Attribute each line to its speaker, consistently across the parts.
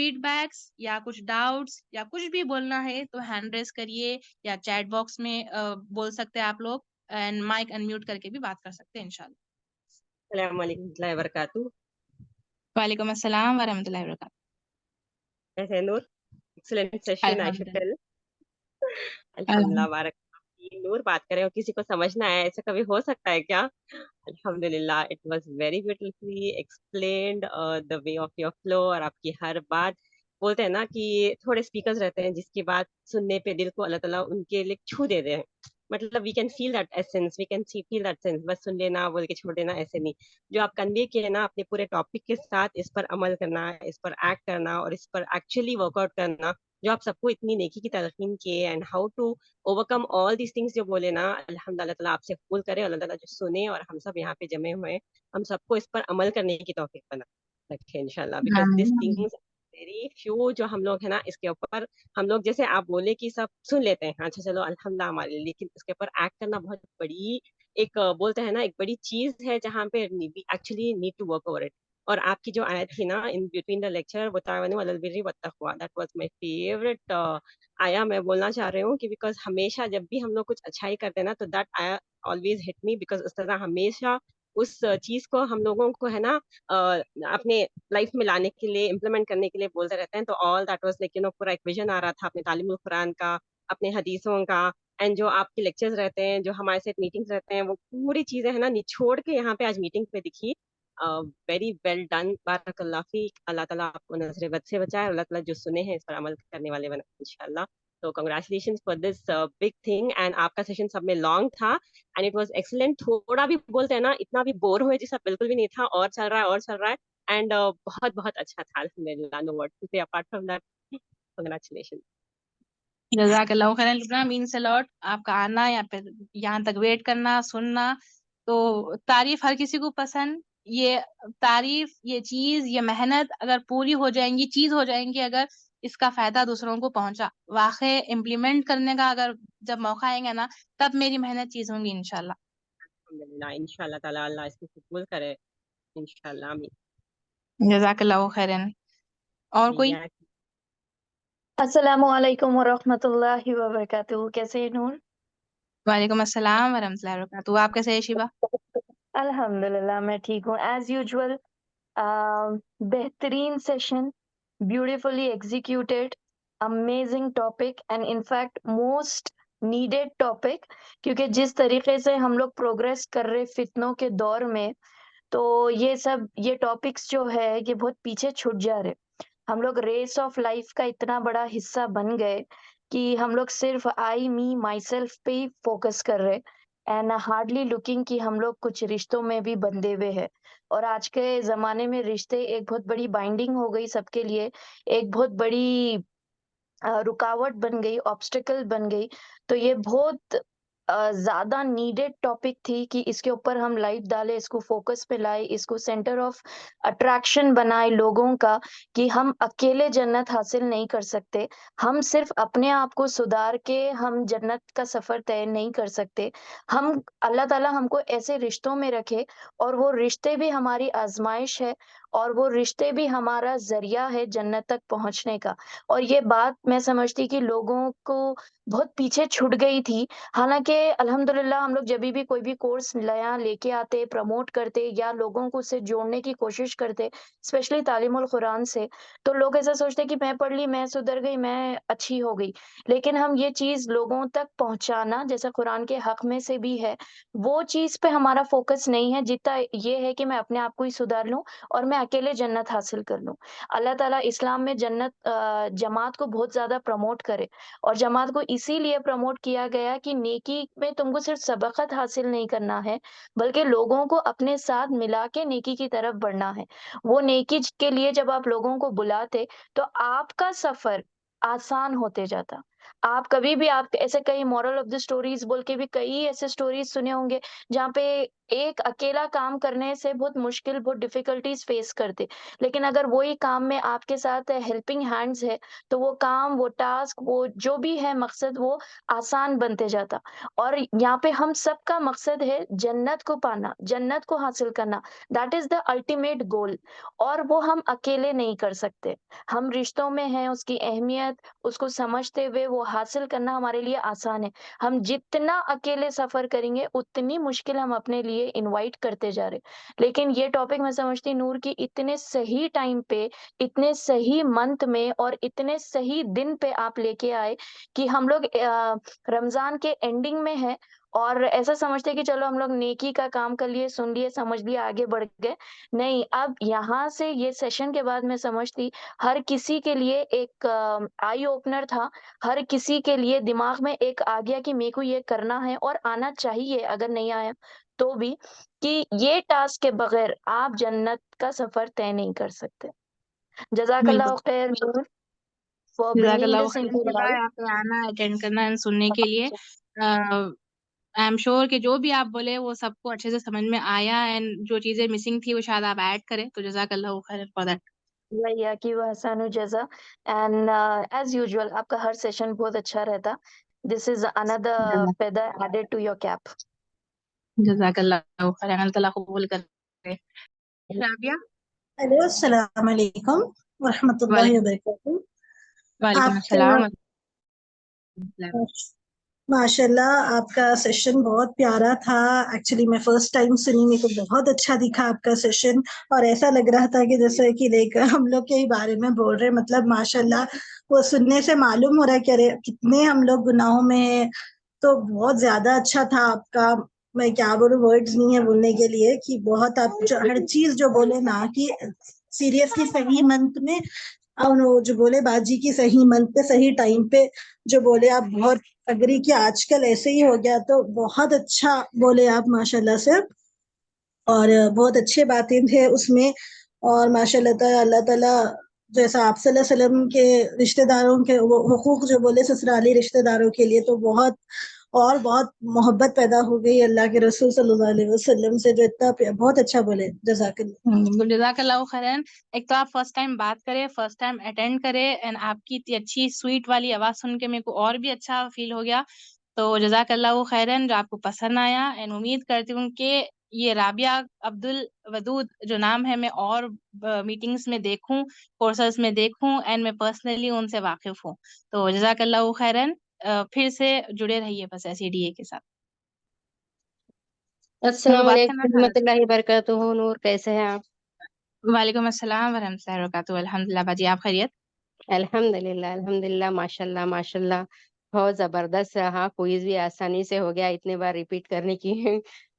Speaker 1: Feedbacks या कुछ doubts या कुछ भी बोलना है तो हैंड रेज़ करिए या चैट बॉक्स में बोल सकते हैं आप लोग एंड माइक अनम्यूट करके भी बात कर सकते हैं इंशाल्लाह।
Speaker 2: अस्सलाम वालेकुम warahmatullahi wabarakatuh।
Speaker 1: वालेकुम अस्सलाम व रहमतुल्लाहि व बरकातहू।
Speaker 2: कैसे हैं नूर? एक्सीलेंट सेशन आई शुड
Speaker 1: अल्हम्दुलिल्लाह।
Speaker 2: टेल। अल्हम्दुलिल्लाह,
Speaker 1: अल्हम
Speaker 2: बारक नूर बात करें और किसी को समझ ना आए, ऐसा कभी हो सकता है क्या? अल्हम्दुलिल्लाह, it was very beautifully explained the way of your flow, और आपकी हर बात, बोलते हैं ना कि थोड़े स्पीकर्स रहते हैं जिसकी बात सुनने पे दिल को अल्लाह ताला उनके लिए छू देते हैं। मतलब we can feel that essence, we can see feel that sense, बस सुन लेना बोल के छोड़ देना ऐसे नहीं। जो आप कन्वे किए ना अपने पूरे टॉपिक के साथ, इस पर अमल करना, इस पर एक्ट करना और इस पर एक्चुअली वर्कआउट करना, जो आप सबको इतनी नेकी की तलकीन किए, and how to overcome all these things जो बोले ना, अल्हम्दुलिल्लाह ताला आपसे कबूल करे, अल्लाह ताला जो सुने और हम सब यहाँ पे जमे हुए हैं, हम सबको इस पर अमल करने की तौफीक बना रखे इंशाल्लाह, बिकॉज दिस
Speaker 1: आमीन।
Speaker 2: थिंग्स वेरी फ्यू जो हम लोग है ना इसके ऊपर, हम लोग जैसे आप बोले कि सब सुन लेते हैं, अच्छा चलो अल्हम्दुलिल्लाह हमारे लिए, लेकिन इसके ऊपर एक्ट करना बहुत बड़ी एक बोलते हैं ना एक बड़ी चीज है, जहाँ पे actually need to work over it. और आपकी जो आयत थी ना इन बिटवीन द लेक्चर, वतावनु अलल बिर्रि वत्तक़वा, दैट वाज माय फेवरेट आया। मैं बोलना चाह रही हूँ कि बिकॉज हमेशा जब भी हम लोग कुछ अच्छाई करते हैं ना, तो दैट आया ऑलवेज हिट मी, बिकॉज उस तरह हमेशा उस चीज को हम लोगों को है ना अपने लाइफ में लाने के लिए, इम्प्लीमेंट करने के लिए बोलते रहते हैं। तो ऑल दैट वाज लाइक पूरा एक विजन आ रहा था अपने तालीमुल कुरान का, अपने हदीसों का, एंड जो आपके लेक्चर्स रहते हैं, जो हमारे साथ मीटिंग्स रहते हैं, वो पूरी चीजें है ना निचोड़ के यहाँ पे आज मीटिंग पे दिखी। वेरी वेल डन, बारकल्लाह फीक, अल्लाह ताला आपको नजर बद से बचाए, अल्लाह ताला जो सुने हैं इस पर अमल करने वाले बनाए इंशाल्लाह। तो congratulation for this big thing, and आपका सेशन सब में लॉन्ग था एंड इट वाज एक्सीलेंट। थोड़ा भी बोलते हैं ना इतना भी बोर हुए जैसा बिल्कुल भी नहीं था, और चल रहा है और चल रहा है, एंड बहुत बहुत अच्छा था अल्हम्दुलिल्लाह, no word to say apart from that. Congratulation.
Speaker 1: जज़ाकल्लाहु खैरन लुब्ना, मीन्स अ लॉट। आपका आना या फिर यहाँ तक वेट करना, सुनना, तो तारीफ हर किसी को पसंद। ये तारीफ, ये चीज, ये मेहनत अगर पूरी हो जाएंगी, चीज हो जाएंगी, अगर इसका फायदा दूसरों को पहुंचा, वाकई इम्प्लीमेंट करने का अगर जब मौका आएगा ना, तब मेरी मेहनत चीज होंगी इंशाल्लाह।
Speaker 2: अल्हम्दुलिल्लाह, इंशाल्लाह ताला अल्लाह इसको कबूल करे इंशाल्लाह, आमीन।
Speaker 1: जज़ाकल्लाहु खैरन। और कोई?
Speaker 2: जी,
Speaker 3: अस्सलामु अलैकुम वरहमतुल्लाहि वबरकातुहू। कैसे हैं नूर?
Speaker 1: वालेकुम अस्सलाम वरहमतुल्लाहि वबरकातुहू। आप कैसे है शिबा?
Speaker 3: अल्हम्दुलिल्लाह मैं ठीक हूँ एज यूजुअल। बेहतरीन session, beautifully executed, amazing topic and in fact most needed topic, क्योंकि जिस तरीके से हम लोग प्रोग्रेस कर रहे फितनों के दौर में, तो ये टॉपिक्स जो है ये बहुत पीछे छूट जा रहे। हम लोग रेस ऑफ लाइफ का इतना बड़ा हिस्सा बन गए कि हम लोग सिर्फ आई मी माई सेल्फ पे ही फोकस कर रहे एंड हार्डली लुकिंग कि हम लोग कुछ रिश्तों में भी बंधे हुए हैं। और आज के जमाने में रिश्ते एक बहुत बड़ी बाइंडिंग हो गई सबके लिए, एक बहुत बड़ी रुकावट बन गई, ऑब्स्टेकल बन गई। तो ये बहुत ज़्यादा नीडेड टॉपिक थी कि इसके ऊपर हम लाइट डालें, इसको फ़ोकस पे लाएँ, इसको सेंटर ऑफ अट्रैक्शन बनाएँ लोगों का, कि हम अकेले जन्नत हासिल नहीं कर सकते। हम सिर्फ़ अपने आप को सुधार के हम जन्नत का सफ़र तय नहीं कर सकते। हम अल्लाह ताला हमको ऐसे रिश्तों में रखे, और वो रिश्ते भी हमारी आज़माइश है, और वो रिश्ते भी हमारा ज़रिया है जन्नत तक पहुँचने का। और ये बात मैं समझती कि लोगों को बहुत पीछे छूट गई थी। हालाँकि अल्हम्दुलिल्लाह हम लोग जभी भी कोई भी कोर्स नया लेके आते, प्रमोट करते या लोगों को उससे जोड़ने की कोशिश करते, स्पेशली तालीमुल कुरान से, तो लोग ऐसा सोचते कि मैं पढ़ ली, मैं सुधर गई, मैं अच्छी हो गई। लेकिन हम ये चीज़ लोगों तक पहुँचाना, जैसा कुरान के हक में से भी है, वो चीज़ पे हमारा फ़ोकस नहीं है, जितना ये है कि मैं अपने आप को ही सुधार लूँ और मैं अकेले जन्नत हासिल कर लूँ। अल्लाह ताला इस्लाम में जमात को बहुत ज़्यादा प्रमोट करे, और जमात को इसीलिए प्रमोट किया गया कि नेकी में तुमको सिर्फ सबक़त हासिल नहीं करना है, बल्कि लोगों को अपने साथ मिला के नेकी की तरफ बढ़ना है। वो नेकी के लिए जब आप लोगों को बुलाते, तो आपका सफ़र आसान होते जाता। आप कभी भी आप ऐसे कई मॉरल ऑफ द स्टोरीज बोल के भी कई ऐसे स्टोरीज सुने होंगे जहाँ पे एक अकेला काम करने से बहुत मुश्किल, बहुत डिफिकल्टीज फेस करते, लेकिन अगर वही काम में आपके साथ हेल्पिंग हैंड्स है तो वो काम, वो टास्क, वो जो भी है मकसद, वो आसान बनते जाता। और यहाँ पे हम सबका मकसद है जन्नत को पाना, जन्नत को हासिल करना। That is the ultimate goal. और वो हम अकेले नहीं कर सकते, हम रिश्तों में हैं, उसकी अहमियत उसको समझते हुए वो हासिल करना हमारे लिए आसान है। हम जितना अकेले सफर करेंगे उतनी मुश्किल हम अपने लिए इनवाइट करते जा रहे। लेकिन ये टॉपिक मैं समझती नूर कि इतने सही टाइम पे, इतने सही मंथ में और इतने सही दिन पे आप लेके आए कि हम लोग रमजान के एंडिंग में है और ऐसा समझते हैं कि चलो हम लोग नेकी का काम कर लिए, सुन लिए, समझ लिए, आगे बढ़ गए। नहीं, अब यहाँ से ये सेशन के बाद मैं समझती हर किसी के लिए एक आई ओपनर था। हर किसी के लिए दिमाग में एक आ गया कि मेरे को ये करना है और आना चाहिए, अगर नहीं आया तो भी, कि ये टास्क के बगैर आप जन्नत का सफर तय नहीं कर सकते।
Speaker 1: बिल्कुल।
Speaker 3: जज़ाकल्लाहु खैर नूर फॉर ब्रिंगिंग
Speaker 1: जज़ाकल्लाहु
Speaker 3: दिस
Speaker 1: खैरन
Speaker 3: इनटू
Speaker 1: फ़िज़ा,
Speaker 3: लाइफ।
Speaker 1: आपका आना, अटेंड करना एंड सुनने के लिए। आई एम श्योर कि जो भी आप बोले वो सबको अच्छे से समझ में आया, एंड जो चीज़ें मिसिंग थी वो शायद आप ऐड करें, तो जज़ाकल्लाहु खैरन फॉर दैट।
Speaker 3: भैया की वह हसानु जज़ा। एंड एज यूजुअल आपका हर सेशन बहुत अच्छा रहता। This is another feather added to your cap.
Speaker 1: जज़ाकल्लाहु खैरन, अल्लाह ताला कबूल करे। राबिया।
Speaker 4: हेलो, अस्सलाम वालेकुम वरहमतुल्लाहि
Speaker 1: वालेकुम
Speaker 4: वबरकातुहू।
Speaker 1: वालेकुम
Speaker 4: आपका
Speaker 1: अस्सलाम।
Speaker 4: माशाल्लाह आपका सेशन बहुत प्यारा था। एक्चुअली मैं फर्स्ट टाइम सुनी, मेरे को बहुत अच्छा दिखा आपका सेशन। और ऐसा लग रहा था कि जैसे कि लाइक हम लोग के ही बारे में बोल रहे, मतलब माशाल्लाह वो सुनने से मालूम हो रहा है कि अरे कितने हम लोग गुनाहों में हैं। तो बहुत ज्यादा अच्छा था आपका। मैं क्या बोलूं, वर्ड्स नहीं है बोलने के लिए कि बहुत आप हर चीज जो बोले ना कि सीरियसली सही मंथ में, और वो जो बोले बाजी की सही मंथ पे सही टाइम पे जो बोले आप, बहुत अग्री कि आजकल ऐसे ही हो गया। तो बहुत अच्छा बोले आप माशाल्लाह से, और बहुत अच्छे बातें थे उसमें। और माशाल्लाह ताला अल्लाह ताला जैसा आप सल्लल्लाहु अलैहि वसल्लम के रिश्तेदारों के वो हुकूक जो बोले ससुराली रिश्तेदारों के लिए, तो बहुत और बहुत मोहब्बत पैदा हो गई अल्लाह के रसूल सल्लल्लाहु अलैहि वसल्लम से, जो इतना बहुत अच्छा बोले। जज़ाकल्लाह।
Speaker 1: जज़ाकल्लाहु खैरन। एक तो आप फर्स्ट टाइम बात करे, फर्स्ट टाइम अटेंड करे, एंड आपकी इतनी अच्छी स्वीट वाली आवाज़ सुन के मेरे को और भी अच्छा फील हो गया। तो जज़ाकल्लाहु खैरन, जो आपको पसंद आया, एंड उम्मीद करती हूँ कि ये राबिया अब्दुल वदूद जो नाम है मैं और मीटिंग्स में देखूं, कोर्सेज में देखूं, एंड मैं पर्सनली उनसे वाकिफ हूँ। तो जज़ाकल्लाहु खैरन। फिर से जुड़े रहिए बस ऐसे डीए के साथ। मेरे को
Speaker 5: अस्सलाम
Speaker 1: बात करना
Speaker 5: वालेकुम
Speaker 1: था।
Speaker 5: रहमतुल्लाहि बरकातुहू। नूर, कैसे हैं आप?
Speaker 1: वालेकुम अस्सलाम वरहमतुल्लाहि वबरकातुहू। अल्हम्दुलिल्लाह बाजी, आप खैरियत?
Speaker 5: अल्हम्दुलिल्लाह अल्हम्दुलिल्लाह, माशाल्लाह माशाल्लाह। बहुत जबरदस्त रहा, क्विज भी आसानी से हो गया इतने बार रिपीट करने की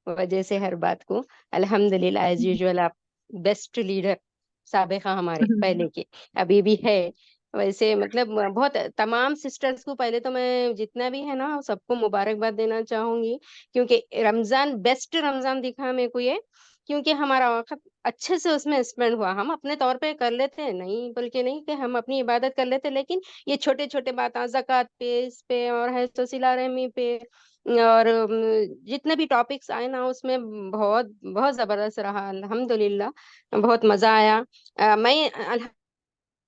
Speaker 5: वजह से हर बात को। अल्हम्दुलिल्लाह, एज यूजुअल आप बेस्ट लीडर साबिका हमारे पहले के, अभी भी है। वैसे मतलब बहुत तमाम सिस्टर्स को पहले तो मैं जितना भी है ना सबको मुबारकबाद देना चाहूंगी, क्योंकि रमजान बेस्ट रमजान दिखा मेरे को ये, क्योंकि हमारा वक्त अच्छे से उसमें स्पेंड हुआ। हम अपने तौर पे कर लेते हैं, नहीं बल्कि नहीं कि हम अपनी इबादत कर लेते हैं, लेकिन ये छोटे-छोटे बात ज़कात पे, इस पे और है तो सिला रहमी पे और जितने भी टॉपिक्स आए ना उसमें बहुत बहुत ज़बरदस्त रहा अल्हम्दुलिल्लाह, बहुत मज़ा आया। मैं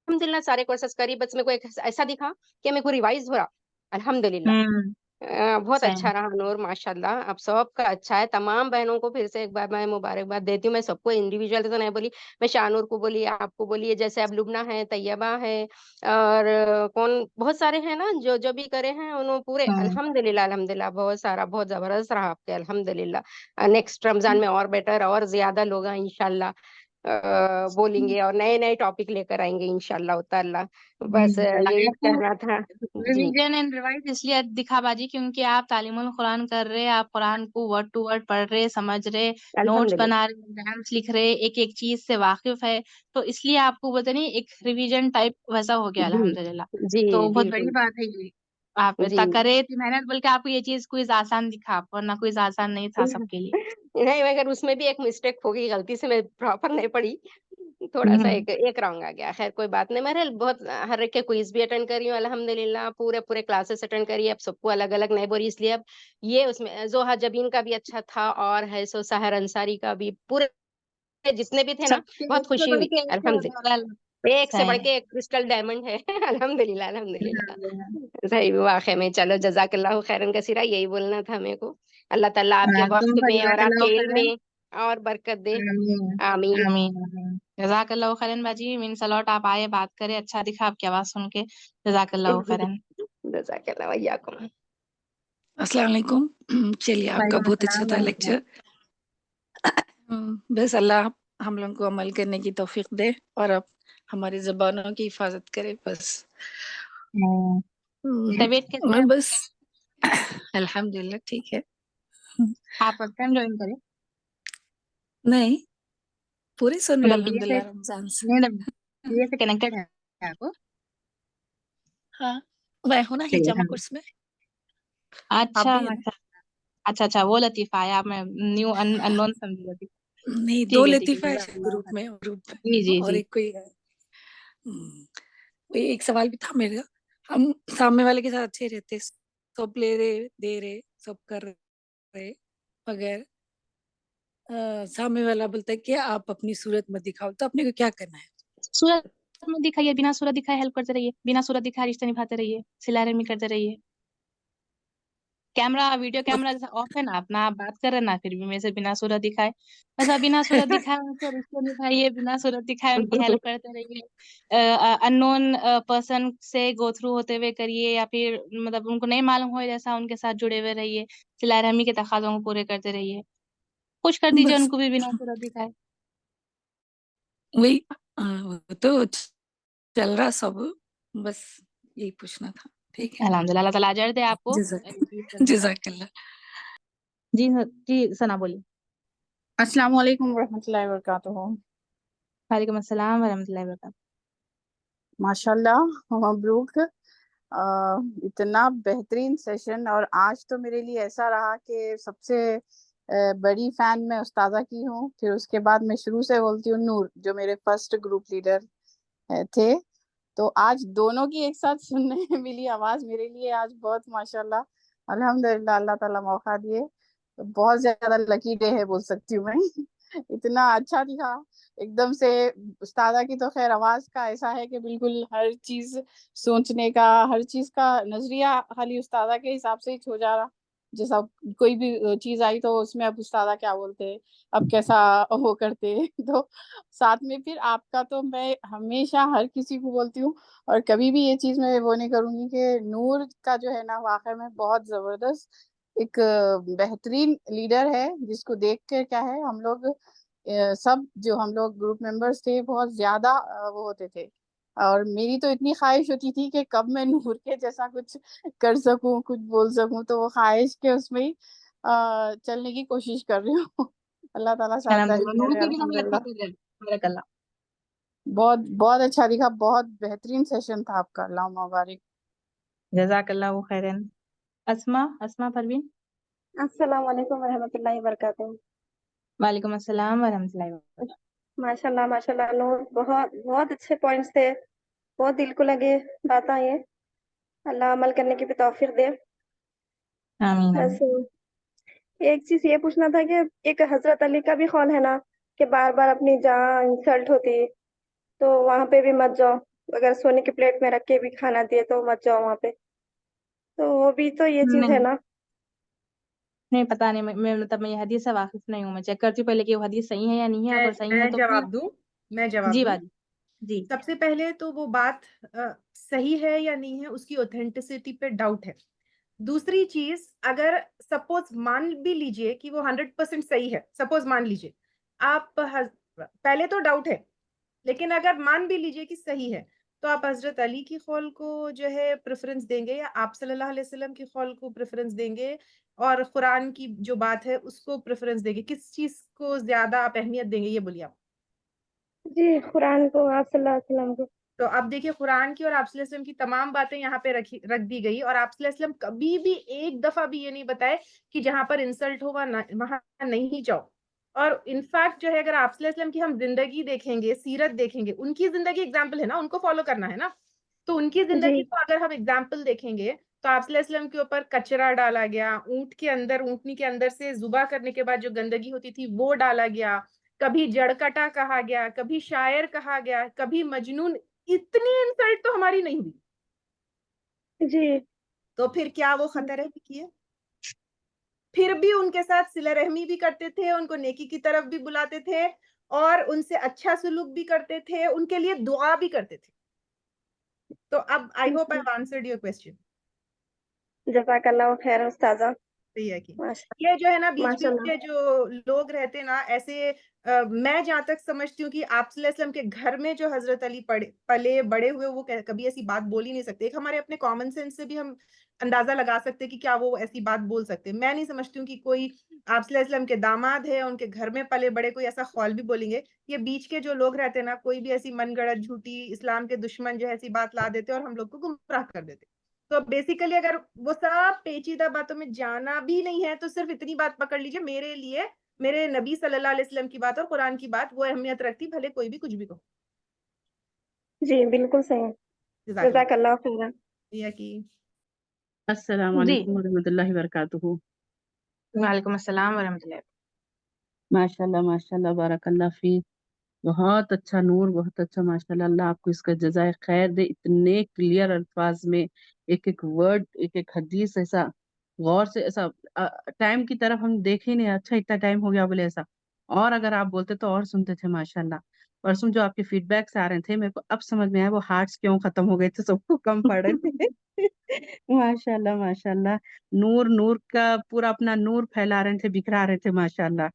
Speaker 5: अल्हम्दुलिल्लाह सारे कोर्सेज़ करी, बस मेरे को एक ऐसा दिखा कि मेरे को रिवाइज़ हो रहा, अल्हम्दुलिल्लाह।
Speaker 1: हम्म।
Speaker 5: बहुत अच्छा
Speaker 1: सेम।
Speaker 5: रहा नूर, माशाल्लाह। अब सबका अच्छा है। तमाम बहनों को फिर से एक बार मैं मुबारकबाद देती हूँ। मैं सबको इंडिविजुअल तो नहीं बोली, मैं शानूर को बोली, आपको बोली, जैसे अब लुब्ना है, तैयबा है और कौन बहुत सारे हैं ना जो जो भी करे हैं उन्होंने पूरे
Speaker 1: हम्म।
Speaker 5: अल्हम्दुलिल्लाह अल्हम्दुलिल्लाह बहुत सारा बहुत ज़बरदस्त रहा आपके अल्हम्दुलिल्लाह। नेक्स्ट रमज़ान में और बेटर और ज़्यादा लोग इंशाल्लाह बोलेंगे और नए-नए टॉपिक लेकर आएँगे इंशाल्लाह ताला। बस यही
Speaker 1: आपको
Speaker 5: कहना था। जी,
Speaker 1: रिवीजन एंड रिवाइज इसलिए दिखा बाजी क्योंकि आप तालीमुल कुरान कर रहे, आप कुरान को वर्ड टू वर्ड पढ़ रहे, समझ रहे, नोट्स
Speaker 5: अल्हम्दुलिल्लाह।
Speaker 1: बना रहे, एग्जाम्स लिख रहे, एक एक चीज से वाकिफ है। तो इसलिए आपको बोलते नहीं, एक रिवीजन टाइप वैसा हो गया
Speaker 5: जी,
Speaker 1: अल्हम्दुलिल्लाह।
Speaker 5: जी,
Speaker 1: तो बहुत बड़ी
Speaker 5: बिल्कुल।
Speaker 1: बात है ये। आप
Speaker 5: जी।
Speaker 1: इतना करे थी मेहनत, बल्कि आपको ये चीज क्विज आसान दिखा, वरना क्विज आसान नहीं था सबके लिए।
Speaker 5: नहीं, मगर उसमें भी एक मिस्टेक हो गई, गलती से मैं प्रॉपर नहीं पढ़ी। थोड़ा सा
Speaker 1: हम्म।
Speaker 5: एक रॉन्ग आ गया। खैर कोई बात नहीं, मैं बहुत हर एक के क्विज भी अटेंड कर रही हूँ अल्हम्दुलिल्लाह, पूरे पूरे क्लासेस अटेंड करी, अब सबको अलग अलग नहीं बोली, इसलिए अब ये उसमें जोहा जबीन का भी अच्छा था और है सो सहर अंसारी का भी, पूरे जितने भी थे ना
Speaker 1: सबके एक
Speaker 5: बहुत
Speaker 1: से
Speaker 5: खुशी
Speaker 1: बढ़
Speaker 5: हुई
Speaker 1: के एक
Speaker 5: अल्हम्दुलिल्लाह।
Speaker 1: ओवरऑल।
Speaker 5: एक से बढ़
Speaker 1: सही।
Speaker 5: के एक क्रिस्टल डायमंड है अल्हम्दुलिल्लाह अल्हम्दुलिल्लाह।
Speaker 1: हाँ,
Speaker 5: सही वाक़ई में, चलो जज़ाकल्लाहु खैरन कसीरा, यही बोलना था मेरे को। अल्लाह ताला आपके
Speaker 1: तुम
Speaker 5: वक़्त
Speaker 1: पर
Speaker 5: में और
Speaker 1: जज़ाकल्लाहु
Speaker 5: आपके इल्म
Speaker 1: खैरन।
Speaker 5: में और बरकत दे।
Speaker 1: आमीन।
Speaker 5: आमीन।
Speaker 1: आमीन आमीन। जज़ाकल्लाहु खैरन बाजी, मीन्स अलॉट आप आए बात करें, अच्छा दिखा आपकी आवाज सुन के। जज़ाकल्लाहु खैरन।
Speaker 5: जज़ाकल्लाह वय्याकुम।
Speaker 6: अस्सलाम वालेकुम। चलिए, आपका
Speaker 1: वालेकुम
Speaker 6: बहुत अच्छा
Speaker 1: अस्सलाम
Speaker 6: था
Speaker 1: वरहमतुल्लाह।
Speaker 6: लेक्चर। बस अल्लाह हम लोगों को अमल करने की तौफीक दे और अब हमारी ज़बानों की हिफाजत करे बस।
Speaker 1: हम्म। तबीयत कैसी है
Speaker 6: मैं
Speaker 1: आपकी?
Speaker 6: बस अल्हम्दुलिल्लाह ठीक है।
Speaker 1: आप फर्स्ट टाइम ज्वाइन करें?
Speaker 6: नहीं, पूरी सुन रहे
Speaker 1: मतलब बीए से?
Speaker 6: अल्हम्दुलिल्लाह रमज़ान से।
Speaker 1: नहीं मतलब बीए से कनेक्टेड है आपको?
Speaker 6: हाँ, मैं हूँ ना
Speaker 1: चलिए
Speaker 6: हिजामा
Speaker 1: alhamdulillah।
Speaker 6: कोर्स में। आप
Speaker 1: अच्छा
Speaker 6: भी है ना?
Speaker 1: अच्छा। अच्छा अच्छा, वो लतीफा है, आप मैं न्यू अननोन समझी लतीफा।
Speaker 6: नहीं, 2
Speaker 1: ठीक है
Speaker 6: लतीफ़ा है शायद
Speaker 1: जज़ाकल्लाहु खैर।
Speaker 6: ग्रुप में
Speaker 1: जी जी
Speaker 6: और
Speaker 1: जी।
Speaker 6: एक कोई है। वही एक सवाल भी था मेरा। हम सामने वाले के साथ अच्छे रहते, सब ले रहे, दे रहे, सब कर रहे, मगर सामने वाला बोलता है कि आप अपनी सूरत मत दिखाओ, तो अपने को क्या करना है?
Speaker 1: सूरत में दिखाइए, बिना सूरत दिखाए हेल्प करते रहिए, बिना सूरत दिखाए रिश्ते निभाते रहिए, सिला रहमी करते रहिए। कैमरा वीडियो
Speaker 6: वो
Speaker 1: कैमरा जैसा ऑफ है ना अपना, आप बात कर रहे हैं ना, फिर भी मेरे से बिना सूरत दिखाए, वैसा बिना सूरत दिखाए उनसे रिश्ते निभाइए, बिना सूरत दिखाए उनकी हेल्प करते रहिए। अननोन पर्सन से गो थ्रू होते हुए करिए, या फिर मतलब उनको नहीं मालूम हो जैसा उनके साथ जुड़े हुए रहिए, सिला रहमी के तकाज़ों को पूरे करते रहिए, खुश कर दीजिए
Speaker 6: बस
Speaker 1: उनको भी बिना सूरत दिखाए।
Speaker 6: वही वो तो चल रहा सब, बस यही पूछना था। ठीक है,
Speaker 1: अल्हम्दुलिल्लाह, अल्लाह ताला अजर दे आपको।
Speaker 6: जज़ाक जज़ाकल्लाह।
Speaker 1: जी जी सना बोलिए।
Speaker 7: अस्सलाम वालेकुम रहमतुल्लाहि वबरकातुहू।
Speaker 1: वालेकुम अस्सलाम वरहमतुल्लाहि वबरकातुहू।
Speaker 7: माशाल्लाह, मबरूक। इतना बेहतरीन सेशन, और आज तो मेरे लिए ऐसा रहा कि सबसे बड़ी फैन मैं उस्तादा की हूँ। फिर उसके बाद मैं शुरू से बोलती हूँ नूर, जो मेरे फर्स्ट ग्रुप लीडर थे। तो आज दोनों की एक साथ सुनने में मिली आवाज, मेरे लिए आज बहुत माशाल्लाह अल्हम्दुलिल्लाह, अल्लाह ताला मौका दिए। तो बहुत ज्यादा लकी डे है बोल सकती हूँ मैं। इतना अच्छा दिखा एकदम से। उस्तादा की तो खैर आवाज का ऐसा है कि बिल्कुल हर चीज सोचने का, हर चीज का नजरिया खाली उस्तादा के हिसाब से ही हो जा रहा। जैसा कोई भी चीज आई तो उसमें अब उस्तादा क्या बोलते, अब कैसा वो करते। तो साथ में फिर आपका तो मैं हमेशा हर किसी को बोलती हूँ, और कभी भी ये चीज मैं वो नहीं करूंगी कि नूर का जो है ना वाकई में बहुत जबरदस्त एक बेहतरीन लीडर है, जिसको देख कर क्या है हम लोग सब जो हम लोग ग्रुप मेंबर्स थे बहुत ज्यादा वो होते थे। और मेरी तो इतनी ख्वाहिश होती थी कि कब मैं नूर के जैसा कुछ कर सकूं, कुछ बोल सकूं, तो वो ख्वाहिश के उसमें ही चलने की कोशिश कर रही हूँ। अल्लाह ताला साथ
Speaker 1: अल्हम्दुलिल्लाह, नूर
Speaker 7: करे
Speaker 1: से भी हम लगते
Speaker 7: अल्हम्दुलिल्लाह।
Speaker 1: थे। बारक
Speaker 7: बहुत बहुत अच्छा दिखा, बहुत बेहतरीन सेशन था आपका, अल्लाह मुबारक।
Speaker 1: जज़ाकल्लाहु खैरन। अस्मा अस्मा परवीन।
Speaker 8: अस्सलाम वालेकुम रहमतुल्लाहि वबरकातुहू।
Speaker 1: वालेकुम अस्सलाम वरहमतुल्लाहि वबरकातुहू।
Speaker 8: माशाल्लाह माशाल्लाह नूर, बहुत बहुत अच्छे पॉइंट्स थे, बहुत दिल को लगे बातें ये। अल्लाह अमल करने की भी तौफीक दे।
Speaker 1: आमीन
Speaker 8: बस
Speaker 1: आमीन।
Speaker 8: एक चीज ये पूछना था कि एक हजरत अली का भी कौल है ना कि बार बार अपनी जान इंसल्ट होती तो वहां पे भी मत जाओ, अगर सोने की प्लेट में रख के भी खाना दिए तो मत जाओ वहां पे। तो वो भी तो ये चीज है
Speaker 1: नहीं
Speaker 8: ना।
Speaker 1: नहीं पता नहीं, मैं मतलब मैं ये हदीस से वाकिफ नहीं हूँ, मैं चेक करती हूँ पहले कि वो हदीस सही है या नहीं है,
Speaker 9: मैं
Speaker 1: अगर सही है
Speaker 9: मैं
Speaker 1: तो फिर।
Speaker 9: जवाब दूं मैं जवाब
Speaker 1: जी
Speaker 9: दूं
Speaker 1: बाजी। जी।
Speaker 9: सबसे पहले तो वो बात सही है या नहीं है उसकी ऑथेंटिसिटी पे डाउट है। दूसरी चीज, अगर सपोज मान भी लीजिए कि वो 100% सही है, सपोज मान लीजिए आप पहले तो डाउट है, लेकिन अगर मान भी लीजिए कि सही है, तो आप हजरत अली की कौल को जो है प्रेफरेंस देंगे या आप सल्लल्लाहु अलैहि वसल्लम की कौल को प्रेफरेंस देंगे, और कुरान की जो बात है उसको प्रेफरेंस देंगे? किस चीज को ज्यादा आप अहमियत देंगे, ये बोलिए आप।
Speaker 8: जी कुरान को, आप सल्लल्लाहु अलैहि वसल्लम को।
Speaker 9: तो अब देखिए, कुरान की और आप सल्लल्लाहु अलैहि वसल्लम की तमाम बातें यहाँ पे रख दी गई, और आप सल्लल्लाहु अलैहि वसल्लम कभी भी एक दफा भी ये नहीं बताए कि जहां पर इंसल्ट हो वहां नहीं जाओ। और इनफैक्ट जो है अगर आप सल्लल्लाहु अलैहि वसल्लम की हम जिंदगी देखेंगे, सीरत देखेंगे, उनकी जिंदगी एग्जाम्पल है ना, उनको फॉलो करना है ना, तो उनकी जिंदगी
Speaker 8: जी
Speaker 9: को अगर हम एग्जाम्पल देखेंगे तो आप सल्लल्लाहु अलैहि वसल्लम के ऊपर कचरा डाला गया, ऊंट के अंदर, ऊंटनी के अंदर से जुबा करने के बाद जो गंदगी होती थी वो डाला गया, कभी जड़कटा कहा गया, कभी शायर कहा गया, कभी मजनून, इतनी इंसल्ट तो हमारी नहीं हुई।
Speaker 8: जी
Speaker 9: तो फिर क्या वो खतर है भी किए? फिर भी उनके साथ सिला रहमी भी करते थे, उनको नेकी की तरफ भी बुलाते थे और उनसे अच्छा सलूक भी करते थे, उनके लिए दुआ भी करते थे। तो अब I hope I answered your question.
Speaker 8: जज़ाकल्लाह खैर उस्ताजा।
Speaker 9: सही है कि
Speaker 8: माशा
Speaker 9: ये जो है ना बीच बीच
Speaker 8: माशाल्लाह।
Speaker 9: के जो लोग रहते ना ऐसे, मैं जहां तक समझती हूँ कि आप सल्लल्लाहु अलैहि वसल्लम के घर में जो हजरत अली पले बड़े हुए वो कभी ऐसी बात बोल ही नहीं सकते। एक हमारे अपने कॉमन सेंस से भी हम अंदाजा लगा सकते हैं कि क्या वो ऐसी बात बोल सकते हैं। मैं नहीं समझती हूँ कि कोई आप सल्लल्लाहु अलैहि वसल्लम के दामाद है, उनके घर में पले बड़े, कोई ऐसा ख्वाल भी बोलेंगे। ये बीच के जो लोग रहते हैं ना, कोई भी ऐसी मनगढ़ंत झूठी इस्लाम के दुश्मन जो ऐसी बात ला देते और हम लोग को गुमराह कर देते। तो बेसिकली अगर वो सब पेचीदा बातों में जाना भी नहीं है तो सिर्फ इतनी बात पकड़ लीजिए, मेरे लिए मेरे नबी सल्लल्लाहु अलैहि वसल्लम की बात और कुरान की बात वो अहमियत रखती, भले कोई भी कुछ भी कहो।
Speaker 8: जी बिल्कुल सही।
Speaker 9: जज़ाकल्लाह
Speaker 8: जज़ाकल्लाह खैर।
Speaker 9: या कि
Speaker 10: अस्सलाम
Speaker 1: जी
Speaker 10: वालेकुम वरहमतुल्लाहि वबरकातुहू।
Speaker 1: वालेकुम अस्सलाम वरहमतुल्लाह।
Speaker 10: माशाल्लाह माशाल्लाह बारकल्लाह फी। बहुत अच्छा नूर, बहुत अच्छा माशाल्लाह। अल्लाह आपको इसका जज़ाए खैर दे। इतने क्लियर अल्फाज में एक एक वर्ड, एक एक हदीस ऐसा गौर से, ऐसा टाइम की तरफ हम देखे ही नहीं, अच्छा इतना टाइम हो गया बोले ऐसा। और अगर आप बोलते तो और सुनते थे माशाल्लाह। परसों जो आपके फीडबैक्स आ रहे थे मेरे को अब समझ में आया वो हार्ट्स क्यों खत्म हो गए थे, सबको कम पड़ रहे थे। माशाल्लाह माशाल्लाह। नूर नूर का पूरा अपना नूर फैला रहे थे, बिखरा रहे थे माशाल्लाह।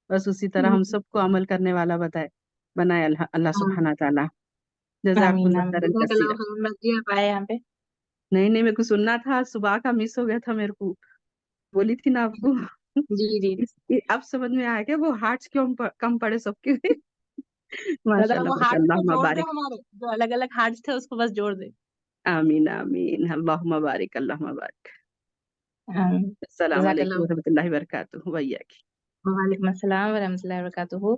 Speaker 10: बस उसी तरह हम सबको अमल करने वाला बनाए अल्लाह अल्लाह सुब्हाना ताला।
Speaker 1: आमीन
Speaker 10: जज़ाकुमुल्लाह
Speaker 1: आमीन।
Speaker 10: खैरन
Speaker 1: जज़ाकल्लाह
Speaker 10: कसीरा।
Speaker 1: खैर, मर्जी आप आए यहाँ पे।
Speaker 10: नहीं नहीं, मेरे को सुनना था, सुबह का मिस हो गया था मेरे को, बोली थी ना आपको।
Speaker 1: जी जी।
Speaker 10: अब समझ में आया क्या वो हार्ट्स क्यों कम पड़े सबके।
Speaker 1: दादा
Speaker 10: माशाल्लाह
Speaker 1: वो हार्ट
Speaker 10: माशाल्लाह
Speaker 1: को जोड़ दे,
Speaker 10: मुबारक।
Speaker 1: हमारे जो अलग अलग हार्ट्स थे उसको बस जोड़ दे।
Speaker 10: आमीन आमीन, अल्लाह मुबारक, अल्लाह मुबारक।
Speaker 1: आमीन।
Speaker 10: अस्सलाम
Speaker 1: जज़ाकल्लाह।
Speaker 10: वालेकुम वरहमतुल्लाहि वबरकातुहू। वैयाक।
Speaker 1: वालेकुम अस्सलाम वरहमतुल्लाहि वबरकातुहू।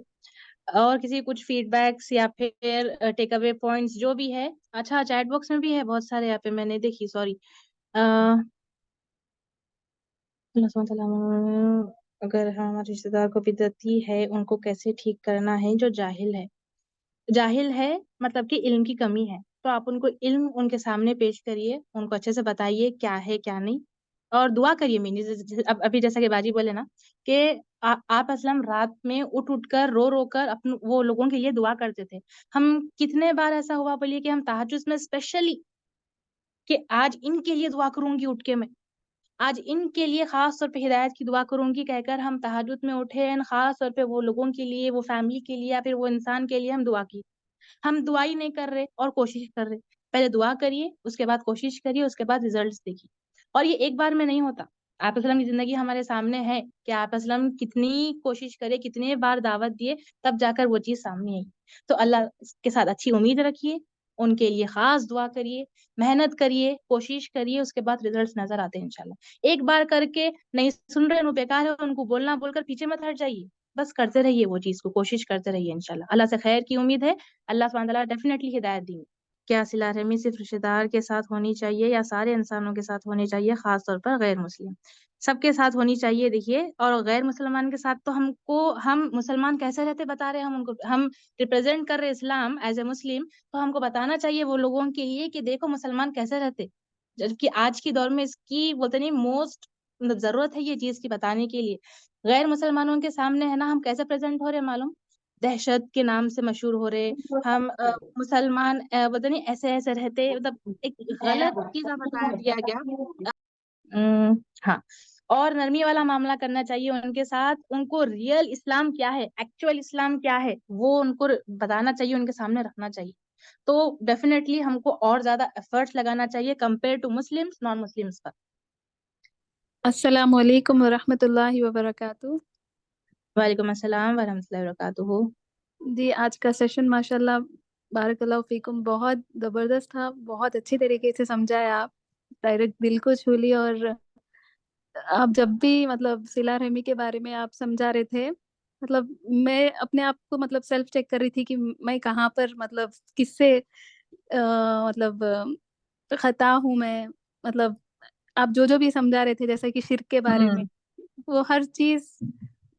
Speaker 1: और किसी कुछ फीडबैक्स या फिर टेक अवे पॉइंट्स जो भी है। अच्छा, चैट बॉक्स में भी है बहुत सारे, यहाँ पे मैंने देखी, सॉरी। अल्लाह सुब्हानहू तआला, अगर हमारे रिश्तेदार को बिदअती है उनको कैसे ठीक करना है? जो जाहिल है मतलब कि इल्म की कमी है, तो आप उनको इल्म उनके सामने पेश करिए, उनको अच्छे से बताइए क्या है क्या नहीं, और दुआ करिए। मीनी अब अभी जैसा कि बाजी बोले ना कि आप असलम रात में उठ उठ कर रो रो कर अपन वो लोगों के लिए दुआ करते थे। हम कितने बार ऐसा हुआ बोलिए कि हम तहज्जुद में स्पेशली कि आज इनके लिए दुआ करूंगी उठ के मैं, आज इनके लिए खास तौर पे हिदायत की दुआ करूंगी कहकर हम तहज्जुद में उठे एंड खास तौर पे वो लोगों के लिए, वो फैमिली के लिए या फिर वो इंसान के लिए हम दुआ की। हम दुआ ही नहीं कर रहे और कोशिश कर रहे। पहले दुआ करिए, उसके बाद कोशिश करिए, उसके बाद रिजल्ट्स देखिए। और ये एक बार में नहीं होता। आप असलम की जिंदगी हमारे सामने है कि आप असलम कितनी कोशिश करे, कितने बार दावत दिए, तब जाकर वो चीज सामने आई। तो अल्लाह के साथ अच्छी उम्मीद रखिए, उनके लिए खास दुआ करिए, मेहनत करिए, कोशिश करिए, उसके बाद रिजल्ट्स नजर आते हैं इंशाल्लाह। एक बार करके नहीं सुन रहे, बेकार है, उनको बोलना बोलकर पीछे मत हट जाइए, बस करते रहिए, वो चीज को कोशिश करते रहिए इंशाल्लाह। अल्लाह से खैर की उम्मीद है, अल्लाह सुब्हानहू तआला डेफिनेटली हिदायत देंगे। क्या सिला रहमी सिर्फ रिश्तेदार के साथ होनी चाहिए या सारे इंसानों के साथ होनी चाहिए, खास तौर पर गैर मुस्लिम? सबके साथ होनी चाहिए। देखिए, और गैर मुसलमान के साथ तो हम मुसलमान कैसे रहते बता रहे हैं, हम उनको, हम रिप्रेजेंट कर रहे इस्लाम एज ए मुस्लिम, तो हमको बताना चाहिए वो लोगों के लिए कि देखो मुसलमान कैसे रहते। जबकि आज की दौर में इसकी बोलते नहीं मोस्ट मतलब जरूरत है ये चीज की बताने के लिए। गैर मुसलमानों के सामने है ना हम कैसे प्रेजेंट हो रहे हैं मालूम? दहशत के नाम से मशहूर हो रहे। हम मुसलमान बोलते नहीं ऐसे ऐसे रहते, मतलब एक गलत चीजा बता दिया गया। हाँ। और नरमी वाला मामला करना चाहिए उनके साथ, उनको रियल इस्लाम क्या है, एक्चुअल इस्लाम क्या है, वो उनको बताना चाहिए, उनके सामने रखना चाहिए। तो डेफिनेटली हमको और ज्यादा एफर्ट्स लगाना चाहिए compare to Muslims non Muslims पर।
Speaker 11: अस्सलामु अलैकुम वरहमतुल्लाहि वबरकातुहू।
Speaker 1: वालेकुम अस्सलाम वरहमतुल्लाहि वबरकातुहू।
Speaker 11: जी, आज का सेशन माशाल्लाह बारकल्लाहु फीकुम बहुत ज़बरदस्त था, बहुत अच्छी तरीके से समझाया आप, डायरेक्ट दिल को छू ली। और आप जब भी मतलब सिला रहमी के बारे में आप समझा रहे थे, मतलब मैं अपने आप को मतलब सेल्फ चेक कर रही थी कि मैं कहाँ पर मतलब किससे मतलब खता हूँ मैं। मतलब आप जो भी समझा रहे थे जैसे कि शिर्क के बारे में, वो हर चीज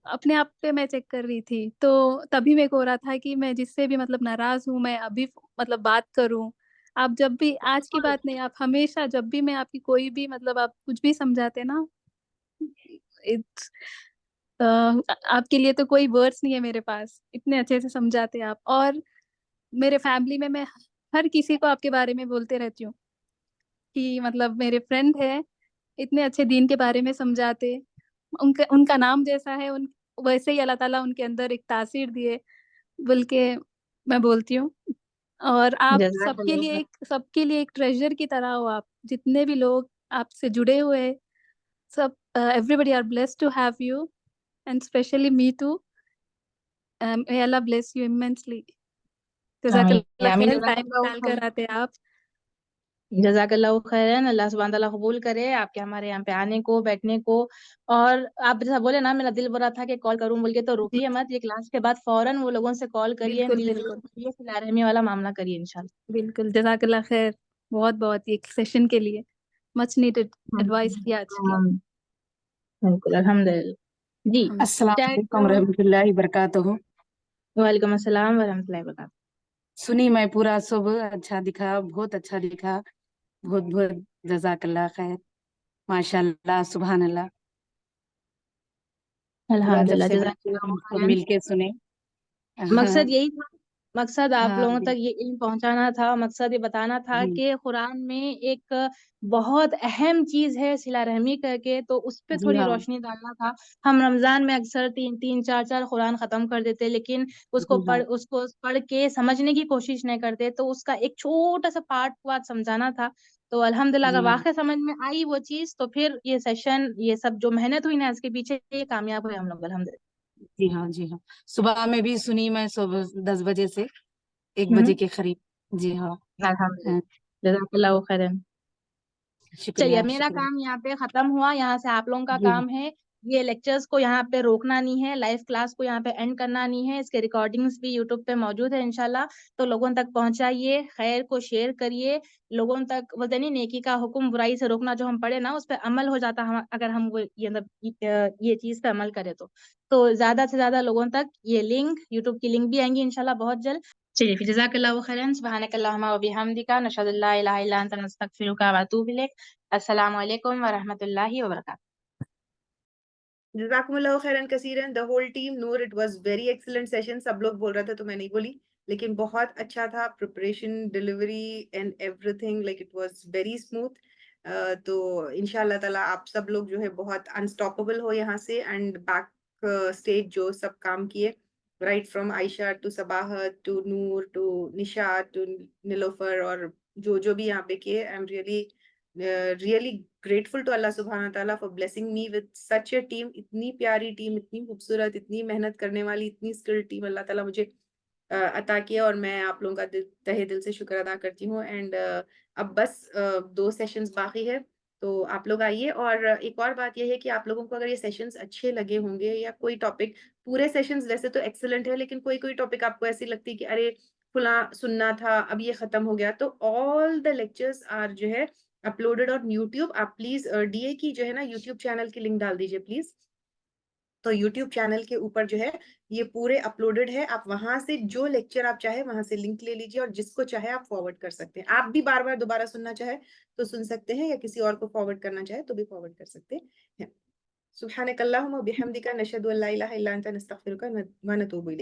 Speaker 11: अपने आप पे मैं चेक कर रही थी। तो तभी मेरे को हो रहा था कि मैं जिससे भी मतलब नाराज हूँ मैं अभी मतलब बात करूं। आप जब भी, आज की बात नहीं, आप हमेशा जब भी मैं आपकी कोई भी मतलब आप कुछ भी समझाते ना, इट्स आपके लिए तो कोई वर्ड्स नहीं है मेरे पास, इतने अच्छे से समझाते आप। और मेरे फैमिली में मैं हर किसी को आपके बारे में बोलते रहती हूँ कि मतलब मेरे फ्रेंड है, इतने अच्छे दीन के बारे में समझाते, उनका उनका नाम जैसा है उन वैसे ही अल्लाह ताला उनके अंदर एक तासीर दिए बोल के मैं बोलती हूँ। और आप
Speaker 1: जज़ाकल्लाह।
Speaker 11: सबके लिए एक ट्रेजर की तरह हो। आप जितने भी लोग आपसे जुड़े हुए हैं, सब everybody are blessed to have you, and specially me too. may Allah bless you immensely.
Speaker 1: आमीन
Speaker 11: जज़ाकल्लाह
Speaker 1: आमीन।
Speaker 11: खैर, टाइम निकाल कर आते आप।
Speaker 1: जज़ाकल्लाहु खैरन। अल्लाह सुब्हान तआला कबूल करे आपके हमारे यहाँ पे आने को, बैठने को। और आप जैसा बोले ना, मेरा दिल बोल रहा था कि कॉल करूं बोल के, तो रुकिए मत, ये क्लास के बाद फौरन वो लोगों से कॉल करिए,
Speaker 11: बिल्कुल
Speaker 1: मिलिए,
Speaker 11: बिल्कुल
Speaker 1: ये सिला रहमी वाला मामला करिए इंशाल्लाह।
Speaker 11: बिल्कुल, जज़ाकल्लाह खैर, बहुत बहुत ये सेशन के लिए मच नीडेड एडवाइस थी आज की।
Speaker 1: बिल्कुल अल्हम्दुलिल्लाह जी।
Speaker 11: हम
Speaker 12: अस्सलाम
Speaker 1: चैट
Speaker 12: वालेकुम रहमतुल्लाहि बरकातहू।
Speaker 1: वालेकुम अस्सलाम वरहमतुल्लाहि वबरकातुहू।
Speaker 12: सुनी मैं पूरा सब अच्छा दिखा, बहुत अच्छा दिखा, बहुत बहुत जजाकल्लाह खैर, माशाल्लाह सुभान अल्लाह। पूरा जब
Speaker 1: अल्हम्दुलिल्लाह
Speaker 12: से बैठे
Speaker 1: जज़ाकल्लाहु
Speaker 12: हम सब
Speaker 1: खैरन।
Speaker 12: मिलके सुने।
Speaker 1: मकसद यही था, मकसद आप
Speaker 12: हाँ
Speaker 1: लोगों
Speaker 12: जी।
Speaker 1: तक ये इल्म पहुंचाना था, मकसद ये बताना था कि कुरान में एक बहुत अहम चीज है सिला रहमी करके, तो उस पे
Speaker 12: जी
Speaker 1: थोड़ी
Speaker 12: हाँ।
Speaker 1: रोशनी डालना था। हम रमजान में अक्सर 3-3 4-4 कुरान खत्म कर देते, लेकिन
Speaker 12: जी हाँ।
Speaker 1: उसको पढ़ के समझने की कोशिश नहीं करते, तो उसका एक छोटा सा पार्ट को आज समझाना था। तो अल्हम्दुलिल्लाह
Speaker 12: जी
Speaker 1: अगर
Speaker 12: हाँ।
Speaker 1: वाकई समझ में आई वो चीज, तो फिर ये सेशन, ये सब जो मेहनत हुई ना इसके पीछे, ये कामयाब हुए हम लोग अल्हम्दुलिल्लाह।
Speaker 12: जी हाँ। जी हाँ। सुबह में भी सुनी मैं, सुबह 10 बजे से 1
Speaker 1: हम्म,
Speaker 12: बजे के करीब। जी हाँ।
Speaker 1: अल्हम्दुलिल्लाह जज़ाकल्लाहु खैरन। चलिए,
Speaker 12: शुक्रिया
Speaker 1: अब मेरा
Speaker 12: शुक्रिया।
Speaker 1: काम यहाँ पे खत्म हुआ, यहाँ से आप लोगों का
Speaker 12: जी हाँ।
Speaker 1: काम है ये लेक्चर्स को यहाँ पे रोकना नहीं है, लाइव क्लास को यहाँ पे एंड करना नहीं है। इसके रिकॉर्डिंग्स भी यूट्यूब पे मौजूद है इंशाल्लाह, तो लोगों तक पहुंचाइए, खैर को शेयर करिए लोगों तक। बोलते नहीं, नेकी का हुक्म बुराई से रोकना, जो हम पढ़े ना उस पर अमल हो जाता हम, अगर हम वो ये चीज पे अमल करें तो ज्यादा से ज्यादा लोगों तक ये लिंक, यूट्यूब की लिंक भी आएंगी इंशाल्लाह बहुत जल्द। चलिए फिर, जज़ाकल्लाहु खैरन, सुब्हानकल्लाहुम्मा व बिहम्दिका, नशहदु अल्ला इलाहा इल्ला अंता, नस्तगफिरुका व अतूबु इलैक। अस्सलामु अलैकुम व रहमतुल्लाहि व बरकातुहू।
Speaker 9: जज़ाकुमुल्लाहु खैरन कसीरन, the whole team. Noor, it was very excellent session. सब लोग बोल रहे थे तो मैं नहीं बोली, लेकिन बहुत अच्छा था। Preparation, delivery and everything, like it was very smooth. तो इंशाल्लाह ताला आप सब लोग जो है बहुत अनस्टॉपेबल हो यहाँ से, एंड बैक स्टेज जो सब काम किए, right from Ayesha to Sabahat to Noor to Nishat to Nilofar, और जो भी यहाँ पे किए, I am really grateful to Allah सुब्हाना ताला for blessing me with such a team. इतनी प्यारी टीम, इतनी खूबसूरत, इतनी मेहनत करने वाली, इतनी स्किल्ड टीम अल्लाह ताला मुझे अता किया, और मैं आप लोगों का तहे दिल से शुक्र अदा करती हूँ। एंड अब बस 2 सेशंस बाकी है, तो आप लोग आइए। और एक और बात यह है कि आप लोगों को अगर ये सेशंस अच्छे लगे होंगे, या कोई टॉपिक, पूरे सेशंस वैसे तो एक्सीलेंट है, लेकिन कोई टॉपिक आपको ऐसी लगती है कि अरे फुला सुनना था, अब ये खत्म हो गया, तो ऑल द लेक्चर्स आर जो है अपलोडेड ऑन यूट्यूब। आप प्लीज डीए की जो है ना यूट्यूब चैनल की लिंक डाल दीजिए प्लीज। तो यूट्यूब चैनल के ऊपर जो है ये पूरे अपलोडेड है, आप वहां से जो लेक्चर आप चाहे वहां से लिंक ले लीजिए, और जिसको चाहे आप फॉरवर्ड कर सकते हैं। आप भी बार बार दोबारा सुनना चाहे तो सुन सकते हैं, या किसी और को फॉरवर्ड करना चाहे तो भी फॉरवर्ड कर सकते हैं। सुब्हानकल्लाहुम्मा बिहम्दिका, नशहदु अल्ला इलाहा इल्ला अंता, नस्तगफिरुका व नतूबु इलैक।